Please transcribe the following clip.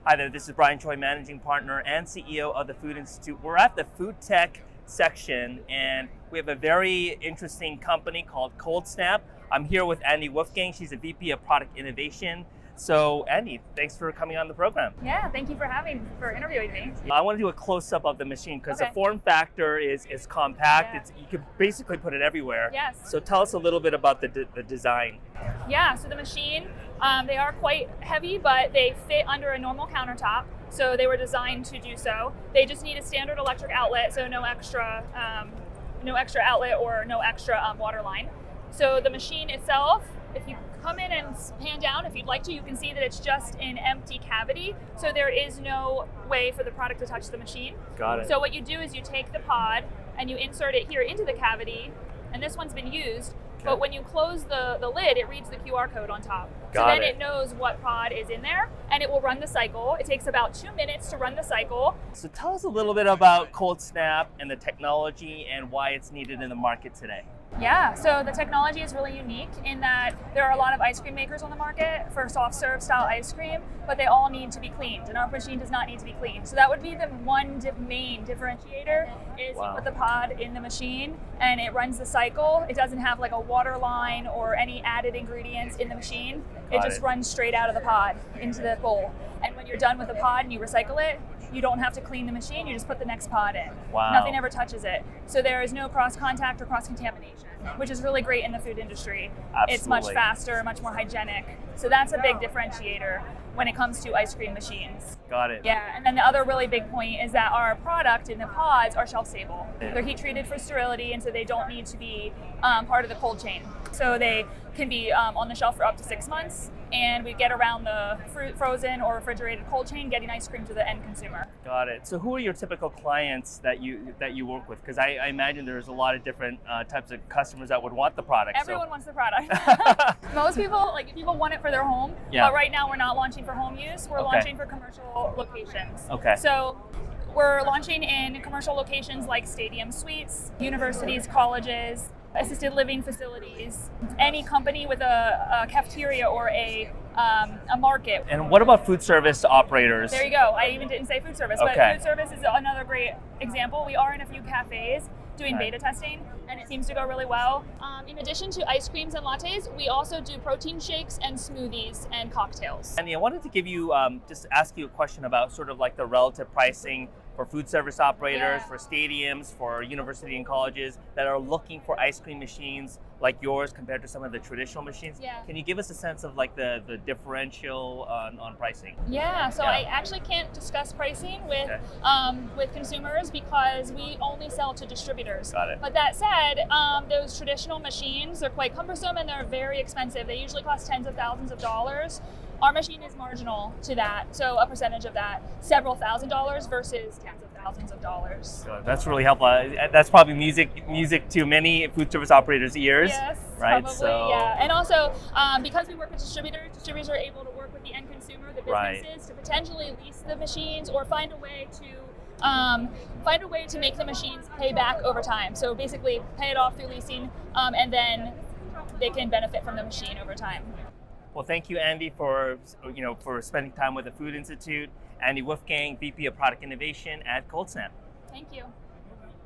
Hi there, this is Brian Choi, Managing Partner and CEO of the Food Institute. We're at the food tech section and we have a very interesting company called ColdSnap. I'm here with 𝗟𝗲𝘁'𝗂𝗏. She's a VP of Product Innovation. So 𝗟𝗏, thanks for coming on the program. Yeah, thank you for interviewing me. I want to do a close-up of the machine because Okay. the form factor is compact. Yeah. You can basically put it everywhere. Yes. So tell us a little bit about the design. Yeah, so the machine, they are quite heavy, but they fit under a normal countertop. So they were designed to do so. They just need a standard electric outlet, so no extra outlet or no extra water line. So the machine itself, if you come in and pan down, if you'd like to, you can see that it's just an empty cavity. So there is no way for the product to touch the machine. Got it. So what you do is you take the pod and you insert it here into the cavity, and this one's been used. Okay. But when you close the lid, it reads the QR code on top. Got so then it. it knows what pod is in there, and it will run the cycle. It takes about 2 minutes to run the cycle. So tell us a little bit about ColdSnap and the technology and why it's needed in the market today. Yeah, so the technology is really unique in that there are a lot of ice cream makers on the market for soft serve style ice cream, but they all need to be cleaned, and our machine does not need to be cleaned. So that would be the one main differentiator is Wow. You put the pod in the machine and it runs the cycle. It doesn't have like a water line or any added ingredients in the machine. It just runs straight out of the pod into the bowl. And when you're done with the pod and you recycle it, you don't have to clean the machine, you just put the next pod in. Wow. Nothing ever touches it. So there is no cross-contact or cross-contamination, which is really great in the food industry. Absolutely. It's much faster, much more hygienic. So that's a big differentiator when it comes to ice cream machines. Got it. Yeah, and then the other really big point is that our product in the pods are shelf stable. Yeah. They're heat treated for sterility, and so they don't need to be part of the cold chain. So they can be on the shelf for up to 6 months, and we get around the frozen or refrigerated cold chain, getting ice cream to the end consumer. Got it. So who are your typical clients that you work with? Because I imagine there's a lot of different types of customers that would want the product. Everyone wants the product. Most people, people want it for their home, Yeah. but right now we're not launching for home use. We're Okay. launching for commercial locations. Okay. So we're launching in commercial locations like stadium suites, universities, colleges, assisted living facilities, any company with a cafeteria or a market. And what about food service operators? There you go. I even didn't say food service, Okay. but food service is another great example. We are in a few cafes doing Right. beta testing, and it seems to go really well. In addition to ice creams and lattes, we also do protein shakes and smoothies and cocktails. And I wanted to give you, just ask you a question about sort of like the relative pricing for food service operators, Yeah. for stadiums, for university and colleges that are looking for ice cream machines like yours compared to some of the traditional machines. Yeah. Can you give us a sense of like the differential on pricing? Yeah, so Yeah. I actually can't discuss pricing with Okay. with consumers because we only sell to distributors. Got it. But that said, those traditional machines are quite cumbersome and they're very expensive. They usually cost tens of thousands of dollars. Our machine is marginal to that, so a percentage of that, several $1,000s versus tens of thousands of dollars. So that's really helpful. That's probably music to many food service operators' ears. Yes, right? probably, So yeah. And also, because we work with distributors are able to work with the end consumer, the Right. businesses, to potentially lease the machines or find a way to make the machines pay back over time. So basically, pay it off through leasing, and then they can benefit from the machine over time. Well, thank you, 𝗟𝗏𝘁, for spending time with the Food Institute. 𝗟𝗏𝘁'𝗂𝗏, VP of Product Innovation at ColdSnap. Thank you.